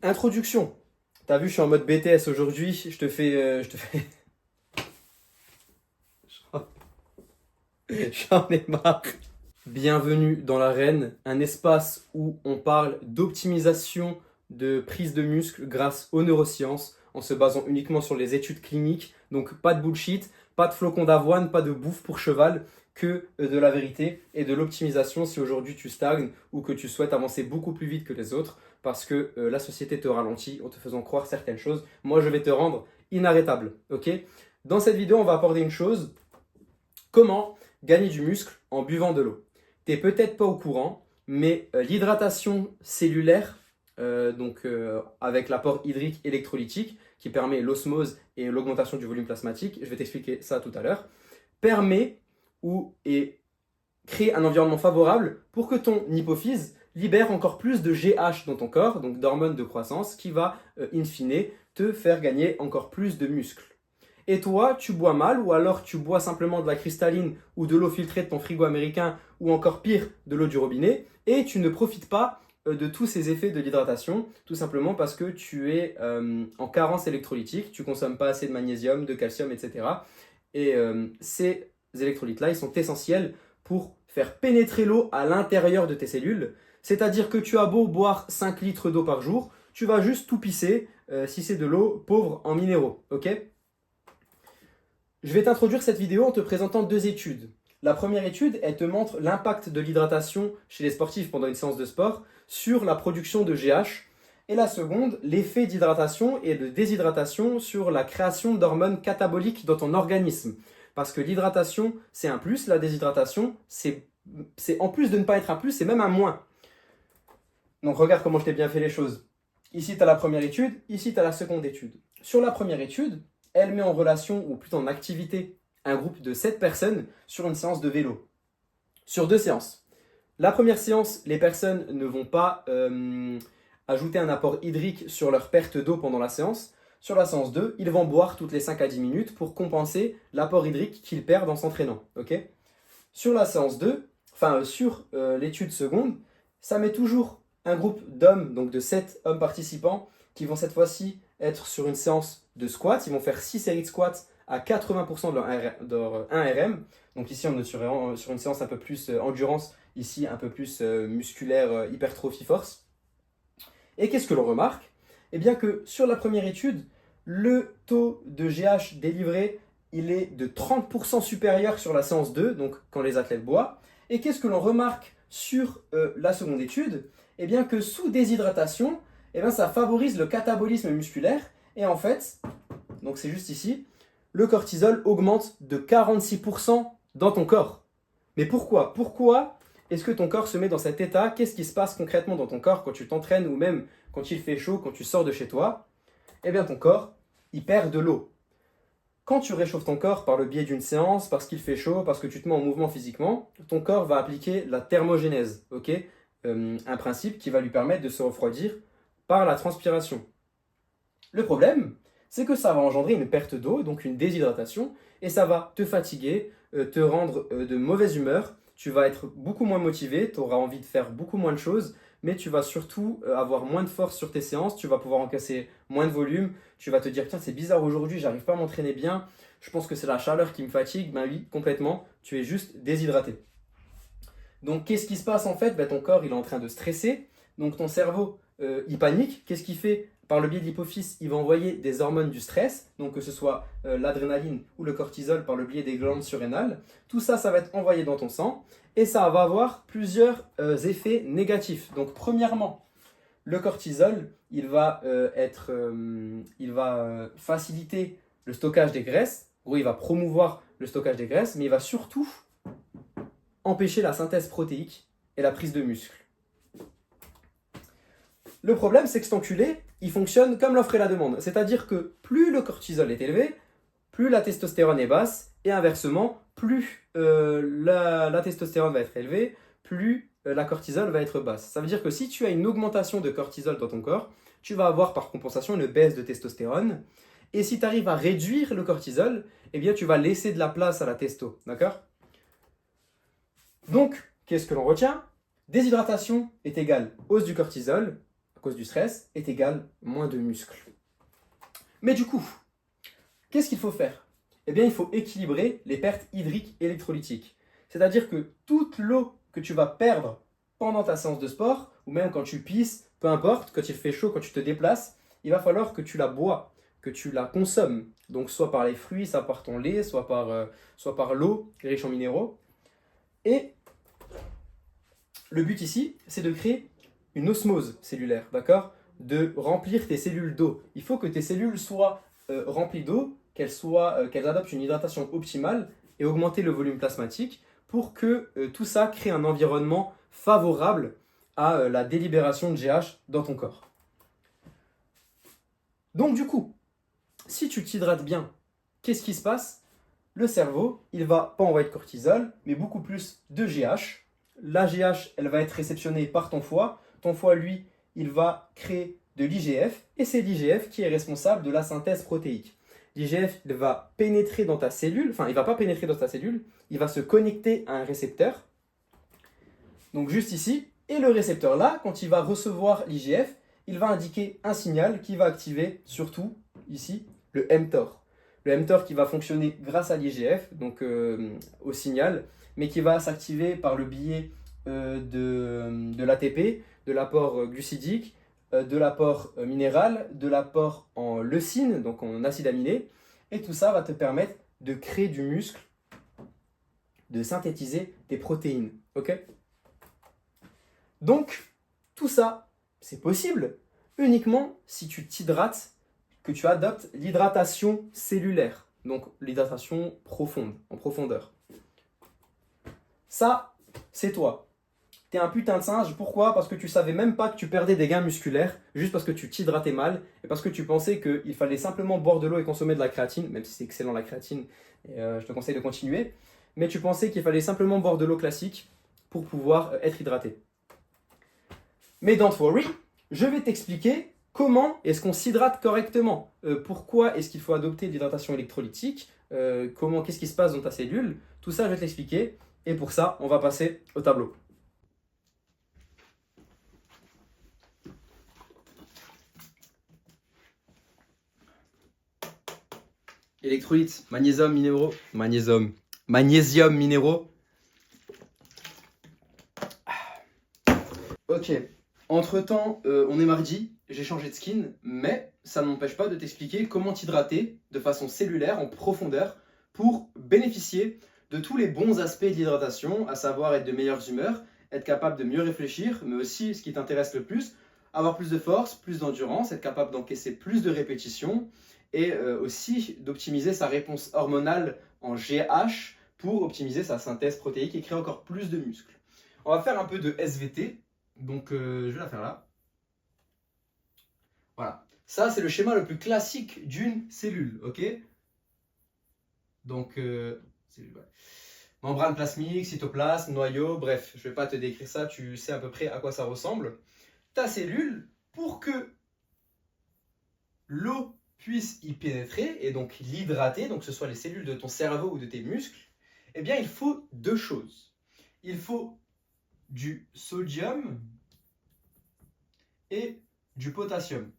Introduction. T'as vu, je suis en mode BTS aujourd'hui. J'en ai marre. Bienvenue dans l'arène, un espace où on parle d'optimisation de prise de muscle grâce aux neurosciences, en se basant uniquement sur les études cliniques. Donc pas de bullshit, pas de flocons d'avoine, pas de bouffe pour cheval, que de la vérité et de l'optimisation si aujourd'hui tu stagnes ou que tu souhaites avancer beaucoup plus vite que les autres parce que la société te ralentit en te faisant croire certaines choses. Moi, je vais te rendre inarrêtable, ok? Dans cette vidéo, on va aborder une chose, comment gagner du muscle en buvant de l'eau. Tu n'es peut-être pas au courant, mais l'hydratation cellulaire, avec l'apport hydrique électrolytique qui permet l'osmose et l'augmentation du volume plasmatique, je vais t'expliquer ça tout à l'heure, permet et crée un environnement favorable pour que ton hypophyse libère encore plus de GH dans ton corps, donc d'hormones de croissance, qui va, in fine, te faire gagner encore plus de muscles. Et toi, tu bois mal, ou alors tu bois simplement de la cristalline ou de l'eau filtrée de ton frigo américain, ou encore pire, de l'eau du robinet, et tu ne profites pas de tous ces effets de l'hydratation, tout simplement parce que tu es en carence électrolytique, tu consommes pas assez de magnésium, de calcium, etc. Et ces électrolytes-là, ils sont essentiels pour faire pénétrer l'eau à l'intérieur de tes cellules. C'est-à-dire que tu as beau boire 5 litres d'eau par jour, tu vas juste tout pisser si c'est de l'eau pauvre en minéraux, ok? Je vais t'introduire cette vidéo en te présentant deux études. La première étude, elle te montre l'impact de l'hydratation chez les sportifs pendant une séance de sport sur la production de GH. Et la seconde, l'effet d'hydratation et de déshydratation sur la création d'hormones cataboliques dans ton organisme. Parce que l'hydratation, c'est un plus, la déshydratation, c'est en plus de ne pas être un plus, c'est même un moins. Donc regarde comment je t'ai bien fait les choses. Ici, tu as la première étude, ici, tu as la seconde étude. Sur la première étude, elle met en relation, ou plutôt en activité, un groupe de 7 personnes sur une séance de vélo. Sur 2 séances. La première séance, les personnes ne vont pas ajouter un apport hydrique sur leur perte d'eau pendant la séance. Sur la séance 2, ils vont boire toutes les 5 à 10 minutes pour compenser l'apport hydrique qu'ils perdent en s'entraînant. Okay, sur la séance 2, sur l'étude seconde, ça met toujours un groupe d'hommes, donc de 7 hommes participants, qui vont cette fois-ci être sur une séance de squat. Ils vont faire 6 séries de squats à 80% de leur 1 RM. Donc ici, on est sur une séance un peu plus endurance, ici un peu plus musculaire, hypertrophie force. Et qu'est-ce que l'on remarque? Eh bien que sur la première étude, le taux de GH délivré, il est de 30% supérieur sur la séance 2, donc quand les athlètes boivent. Et qu'est-ce que l'on remarque sur la seconde étude? Eh bien que sous déshydratation, eh bien ça favorise le catabolisme musculaire. Et en fait, donc c'est juste ici, le cortisol augmente de 46% dans ton corps. Mais pourquoi? Pourquoi est-ce que ton corps se met dans cet état? Qu'est-ce qui se passe concrètement dans ton corps quand tu t'entraînes ou même quand il fait chaud, quand tu sors de chez toi? Eh bien ton corps, il perd de l'eau. Quand tu réchauffes ton corps par le biais d'une séance, parce qu'il fait chaud, parce que tu te mets en mouvement physiquement, ton corps va appliquer la thermogénèse, okay, un principe qui va lui permettre de se refroidir par la transpiration. Le problème, c'est que ça va engendrer une perte d'eau, donc une déshydratation, et ça va te fatiguer, te rendre de mauvaise humeur, tu vas être beaucoup moins motivé, tu auras envie de faire beaucoup moins de choses, mais tu vas surtout avoir moins de force sur tes séances, tu vas pouvoir encaisser moins de volume, tu vas te dire tiens c'est bizarre aujourd'hui, j'arrive pas à m'entraîner bien, je pense que c'est la chaleur qui me fatigue. Ben oui, complètement, tu es juste déshydraté. Donc qu'est-ce qui se passe en fait? Ben, ton corps il est en train de stresser, donc ton cerveau il panique, qu'est-ce qu'il fait? Par le biais de l'hypophyse, il va envoyer des hormones du stress, donc que ce soit l'adrénaline ou le cortisol par le biais des glandes surrénales. Tout ça, ça va être envoyé dans ton sang et ça va avoir plusieurs effets négatifs. Donc premièrement, le cortisol, il va faciliter le stockage des graisses. En gros, il va promouvoir le stockage des graisses, mais il va surtout empêcher la synthèse protéique et la prise de muscle. Le problème, c'est que cet enculé, il fonctionne comme l'offre et la demande. C'est-à-dire que plus le cortisol est élevé, plus la testostérone est basse, et inversement, plus la testostérone va être élevée, plus la cortisol va être basse. Ça veut dire que si tu as une augmentation de cortisol dans ton corps, tu vas avoir par compensation une baisse de testostérone. Et si tu arrives à réduire le cortisol, eh bien tu vas laisser de la place à la testo. D'accord? Donc, qu'est-ce que l'on retient? Déshydratation est égale hausse du cortisol. cause du stress, est égal moins de muscles. Mais du coup, qu'est-ce qu'il faut faire? Eh bien, il faut équilibrer les pertes hydriques et électrolytiques. C'est-à-dire que toute l'eau que tu vas perdre pendant ta séance de sport, ou même quand tu pisses, peu importe, quand il fait chaud, quand tu te déplaces, il va falloir que tu la bois, que tu la consommes. Donc soit par les fruits, soit par ton lait, soit par l'eau riche en minéraux. Et le but ici, c'est de créer une osmose cellulaire, d'accord? De remplir tes cellules d'eau. Il faut que tes cellules soient remplies d'eau, qu'elles adoptent une hydratation optimale et augmenter le volume plasmatique pour que tout ça crée un environnement favorable à la délibération de GH dans ton corps. Donc du coup, si tu t'hydrates bien, qu'est-ce qui se passe? Le cerveau, il va pas envoyer de cortisol, mais beaucoup plus de GH. La GH, elle va être réceptionnée par ton foie. Ton foie, lui, il va créer de l'IGF, et c'est l'IGF qui est responsable de la synthèse protéique. L'IGF, il va pénétrer dans ta cellule, enfin, il va pas pénétrer dans ta cellule, il va se connecter à un récepteur, donc juste ici, et le récepteur là, quand il va recevoir l'IGF, il va indiquer un signal qui va activer surtout, ici, le mTOR. Le mTOR qui va fonctionner grâce à l'IGF, donc au signal, mais qui va s'activer par le biais de l'ATP, de l'apport glucidique, de l'apport minéral, de l'apport en leucine, donc en acide aminé, et tout ça va te permettre de créer du muscle, de synthétiser des protéines. Ok? Donc, tout ça, c'est possible uniquement si tu t'hydrates, que tu adoptes l'hydratation cellulaire, donc l'hydratation profonde, en profondeur. Ça, c'est toi. T'es un putain de singe. Pourquoi? Parce que tu savais même pas que tu perdais des gains musculaires, juste parce que tu t'hydratais mal, et parce que tu pensais qu'il fallait simplement boire de l'eau et consommer de la créatine, même si c'est excellent la créatine, et je te conseille de continuer, mais tu pensais qu'il fallait simplement boire de l'eau classique pour pouvoir être hydraté. Mais don't worry, je vais t'expliquer comment est-ce qu'on s'hydrate correctement. Pourquoi est-ce qu'il faut adopter l'hydratation électrolytique, qu'est-ce qui se passe dans ta cellule. Tout ça, je vais te l'expliquer. Et pour ça, on va passer au tableau. Électrolytes, magnésium, minéraux. Magnésium, minéraux. Ok. Entre-temps, on est mardi, j'ai changé de skin, mais ça ne m'empêche pas de t'expliquer comment t'hydrater de façon cellulaire, en profondeur, pour bénéficier de tous les bons aspects de l'hydratation, à savoir être de meilleure humeur, être capable de mieux réfléchir, mais aussi, ce qui t'intéresse le plus, avoir plus de force, plus d'endurance, être capable d'encaisser plus de répétitions, et aussi d'optimiser sa réponse hormonale en GH pour optimiser sa synthèse protéique et créer encore plus de muscles. On va faire un peu de SVT. Donc, je vais la faire là. Voilà. Ça, c'est le schéma le plus classique d'une cellule, ok? Donc, cellule, ouais. Membrane plasmique, cytoplasme, noyau, bref, je ne vais pas te décrire ça, tu sais à peu près à quoi ça ressemble. Ta cellule, pour que l'eau puisse y pénétrer et donc l'hydrater, donc que ce soit les cellules de ton cerveau ou de tes muscles, eh bien, il faut deux choses. Il faut du sodium et du potassium.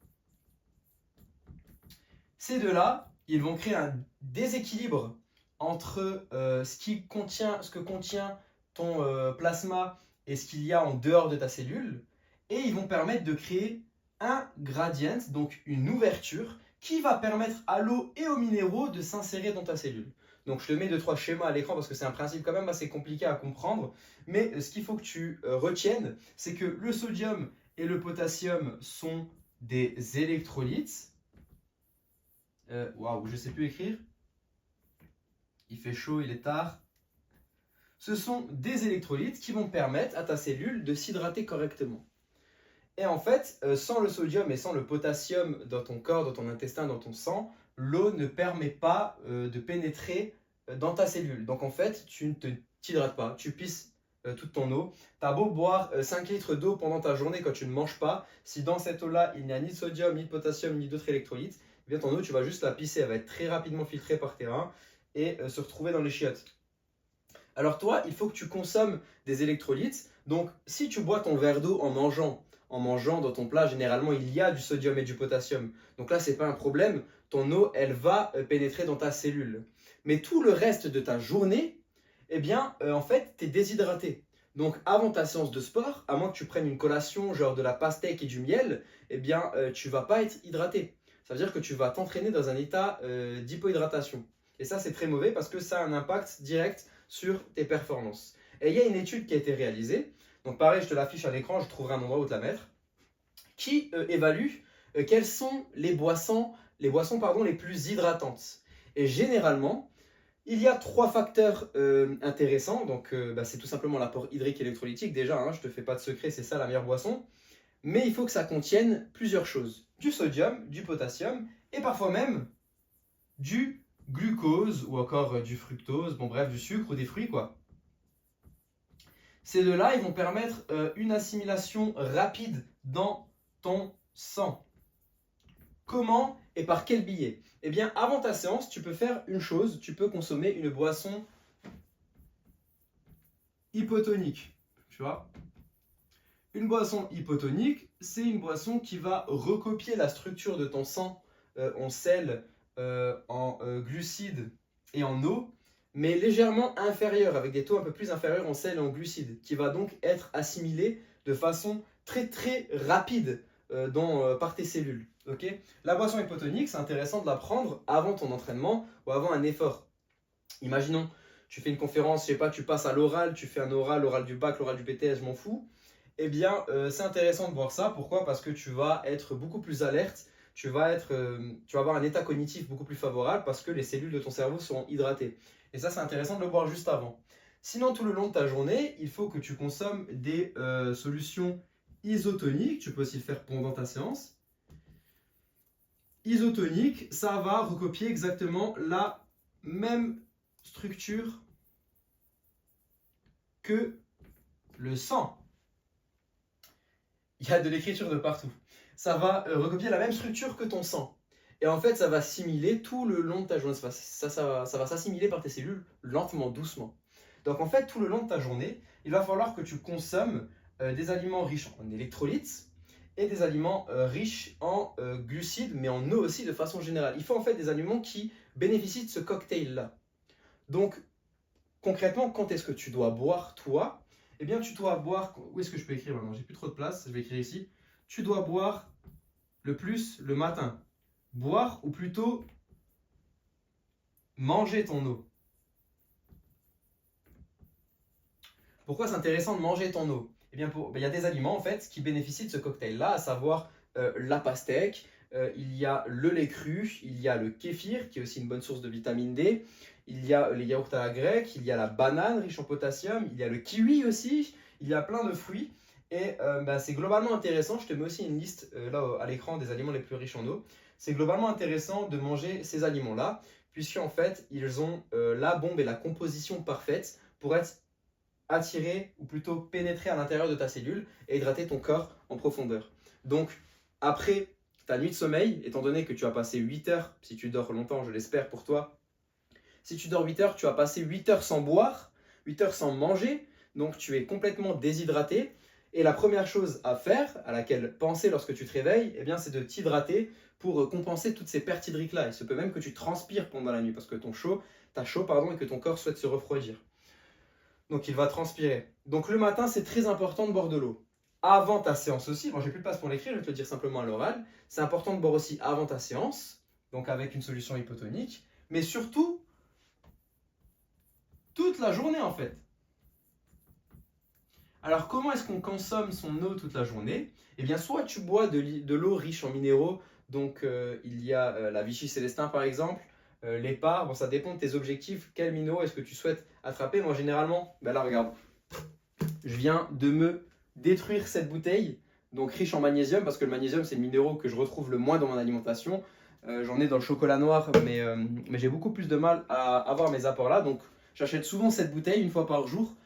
Ces deux-là, ils vont créer un déséquilibre entre ce que contient ton plasma et ce qu'il y a en dehors de ta cellule, et ils vont permettre de créer un gradient, donc une ouverture, qui va permettre à l'eau et aux minéraux de s'insérer dans ta cellule. Donc je te mets 2-3 schémas à l'écran parce que c'est un principe quand même assez compliqué à comprendre, mais ce qu'il faut que tu retiennes, c'est que le sodium et le potassium sont des électrolytes. Waouh, je sais plus écrire. Il fait chaud, il est tard. Ce sont des électrolytes qui vont permettre à ta cellule de s'hydrater correctement. Et en fait, sans le sodium et sans le potassium dans ton corps, dans ton intestin, dans ton sang, l'eau ne permet pas de pénétrer dans ta cellule. Donc en fait, tu ne t'hydrates pas, tu pisses toute ton eau. Tu as beau boire 5 litres d'eau pendant ta journée quand tu ne manges pas, si dans cette eau-là, il n'y a ni de sodium, ni de potassium, ni d'autres électrolytes, eh bien ton eau, tu vas juste la pisser, elle va être très rapidement filtrée par tes reins et se retrouver dans les chiottes. Alors toi, il faut que tu consommes des électrolytes. Donc si tu bois ton verre d'eau en mangeant, en mangeant dans ton plat, généralement il y a du sodium et du potassium. Donc là, ce n'est pas un problème, ton eau, elle va pénétrer dans ta cellule. Mais tout le reste de ta journée, eh bien, en fait, tu es déshydraté. Donc avant ta séance de sport, à moins que tu prennes une collation, genre de la pastèque et du miel, eh bien, tu ne vas pas être hydraté. Ça veut dire que tu vas t'entraîner dans un état d'hypohydratation. Et ça, c'est très mauvais parce que ça a un impact direct sur tes performances. Et il y a une étude qui a été réalisée, donc pareil, je te l'affiche à l'écran, je trouverai un endroit où te la mettre, qui évalue quelles sont les boissons les plus hydratantes. Et généralement, il y a 3 facteurs intéressants. Donc, c'est tout simplement l'apport hydrique et électrolytique. Déjà, je ne te fais pas de secret, c'est ça la meilleure boisson. Mais il faut que ça contienne plusieurs choses. Du sodium, du potassium et parfois même du glucose ou encore du fructose. Bon bref, du sucre ou des fruits quoi. Ces deux-là, ils vont permettre une assimilation rapide dans ton sang. Comment et par quel biais? Eh bien, avant ta séance, tu peux faire une chose, tu peux consommer une boisson hypotonique. Tu vois? Une boisson hypotonique, c'est une boisson qui va recopier la structure de ton sang en sel, en glucides et en eau, mais légèrement inférieure, avec des taux un peu plus inférieurs en sel et en glucides, qui va donc être assimilé de façon très très rapide par tes cellules. Okay. La boisson hypotonique, c'est intéressant de la prendre avant ton entraînement ou avant un effort. Imaginons, tu fais une conférence, je sais pas, tu passes à l'oral, tu fais un oral, l'oral du bac, l'oral du BTS, je m'en fous. Eh bien, c'est intéressant de voir ça. Pourquoi? Parce que tu vas être beaucoup plus alerte, tu vas avoir un état cognitif beaucoup plus favorable parce que les cellules de ton cerveau seront hydratées. Et ça, c'est intéressant de le boire juste avant. Sinon, tout le long de ta journée, il faut que tu consommes des solutions isotoniques. Tu peux aussi le faire pendant ta séance. Isotonique, ça va recopier exactement la même structure que le sang. Il y a de l'écriture de partout. Ça va recopier la même structure que ton sang. Et en fait, ça va s'assimiler tout le long de ta journée. Ça va s'assimiler par tes cellules lentement, doucement. Donc en fait, tout le long de ta journée, il va falloir que tu consommes des aliments riches en électrolytes et des aliments riches en glucides, mais en eau aussi de façon générale. Il faut en fait des aliments qui bénéficient de ce cocktail-là. Donc concrètement, quand est-ce que tu dois boire, toi? Eh bien, tu dois boire. Où est-ce que je peux écrire maintenant? J'ai plus trop de place, je vais écrire ici. Tu dois boire le plus le matin. Boire ou plutôt manger ton eau. Pourquoi c'est intéressant de manger ton eau? Eh bien, il y a des aliments en fait qui bénéficient de ce cocktail-là, à savoir la pastèque, il y a le lait cru, il y a le kéfir qui est aussi une bonne source de vitamine D. Il y a les yaourts à la grecque, il y a la banane riche en potassium, il y a le kiwi aussi, il y a plein de fruits. Et c'est globalement intéressant, je te mets aussi une liste là à l'écran des aliments les plus riches en eau. C'est globalement intéressant de manger ces aliments-là, puisqu'en fait, ils ont la bombe et la composition parfaite pour être attirés ou plutôt pénétrer à l'intérieur de ta cellule et hydrater ton corps en profondeur. Donc, après ta nuit de sommeil, étant donné que tu as passé 8 heures, si tu dors longtemps, je l'espère pour toi, si tu dors 8 heures, tu as passé 8 heures sans boire, 8 heures sans manger, donc tu es complètement déshydraté. Et la première chose à faire, à laquelle penser lorsque tu te réveilles, eh bien, c'est de t'hydrater pour compenser toutes ces pertes hydriques-là. Il se peut même que tu transpires pendant la nuit parce que t'as chaud et que ton corps souhaite se refroidir. Donc il va transpirer. Donc le matin, c'est très important de boire de l'eau. Avant ta séance aussi, bon j'ai plus de place pour l'écrire, je vais te le dire simplement à l'oral, c'est important de boire aussi avant ta séance, donc avec une solution hypotonique, mais surtout toute la journée en fait. Alors comment est-ce qu'on consomme son eau toute la journée? Eh bien soit tu bois de l'eau riche en minéraux, donc il y a la Vichy Célestin par exemple, l'EPA, bon ça dépend de tes objectifs, quel minéraux est-ce que tu souhaites attraper? Moi généralement, ben là regarde, je viens de me détruire cette bouteille, donc riche en magnésium, parce que le magnésium c'est le minéraux que je retrouve le moins dans mon alimentation. J'en ai dans le chocolat noir, mais j'ai beaucoup plus de mal à avoir mes apports là, donc j'achète souvent cette bouteille une fois par jour,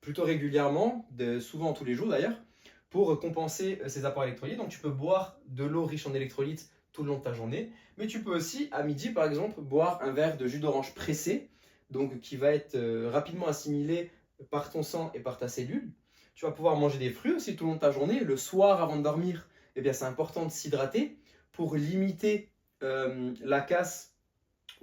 plutôt régulièrement, souvent tous les jours d'ailleurs, pour compenser ces apports électrolytes. Donc tu peux boire de l'eau riche en électrolytes tout le long de ta journée, mais tu peux aussi à midi par exemple boire un verre de jus d'orange pressé, donc qui va être rapidement assimilé par ton sang et par ta cellule. Tu vas pouvoir manger des fruits aussi tout le long de ta journée. Le soir, avant de dormir, eh bien, c'est important de s'hydrater pour limiter la casse,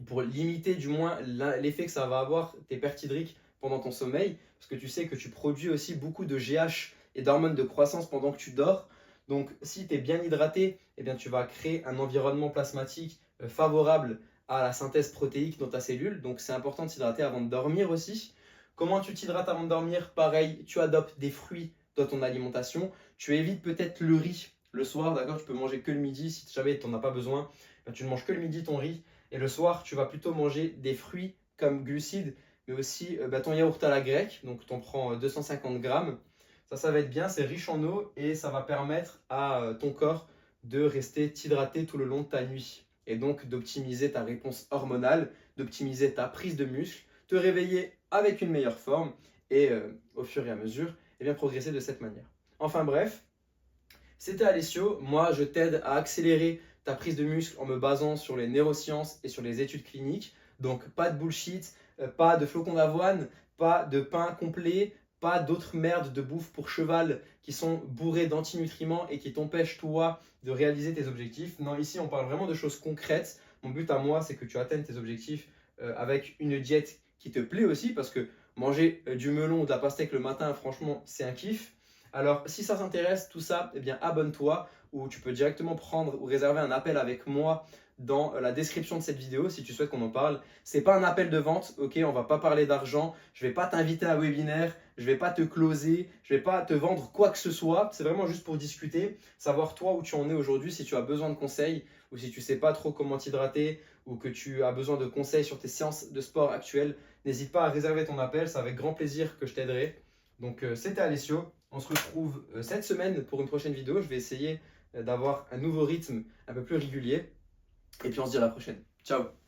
pour limiter du moins l'effet que ça va avoir, tes pertes hydriques pendant ton sommeil, parce que tu sais que tu produis aussi beaucoup de GH et d'hormones de croissance pendant que tu dors. Donc si tu es bien hydraté, eh bien, tu vas créer un environnement plasmatique favorable à la synthèse protéique dans ta cellule. Donc c'est important de s'hydrater avant de dormir aussi. Comment tu t'hydrates avant de dormir? Pareil, tu adoptes des fruits dans ton alimentation. Tu évites peut-être le riz le soir, d'accord? Tu peux manger que le midi. Si jamais tu n'en as pas besoin, ben, tu ne manges que le midi ton riz. Et le soir, tu vas plutôt manger des fruits comme glucides, mais aussi ton yaourt à la grecque. Donc tu en prends 250 grammes. Ça va être bien, c'est riche en eau et ça va permettre à ton corps de rester hydraté tout le long de ta nuit. Et donc d'optimiser ta réponse hormonale, d'optimiser ta prise de muscle, te réveiller avec une meilleure forme et au fur et à mesure, eh bien, progresser de cette manière. Enfin bref, c'était Alessio. Moi, je t'aide à accélérer ta prise de muscle en me basant sur les neurosciences et sur les études cliniques. Donc pas de bullshit, pas de flocons d'avoine, pas de pain complet, pas d'autres merdes de bouffe pour cheval qui sont bourrées d'antinutriments et qui t'empêchent toi de réaliser tes objectifs. Non, ici on parle vraiment de choses concrètes. Mon but à moi, c'est que tu atteignes tes objectifs avec une diète qui te plaît aussi, parce que manger du melon ou de la pastèque le matin, franchement, c'est un kiff. Alors, si ça t'intéresse, tout ça, eh bien, abonne-toi, ou tu peux directement prendre ou réserver un appel avec moi dans la description de cette vidéo si tu souhaites qu'on en parle. C'est pas un appel de vente, ok, on va pas parler d'argent, je vais pas t'inviter à un webinaire, je vais pas te closer, je vais pas te vendre quoi que ce soit, c'est vraiment juste pour discuter, savoir toi où tu en es aujourd'hui, si tu as besoin de conseils ou si tu sais pas trop comment t'hydrater ou que tu as besoin de conseils sur tes séances de sport actuelles, n'hésite pas à réserver ton appel, c'est avec grand plaisir que je t'aiderai. Donc c'était Alessio, on se retrouve cette semaine pour une prochaine vidéo, je vais essayer d'avoir un nouveau rythme un peu plus régulier. Et puis on se dit à la prochaine. Ciao!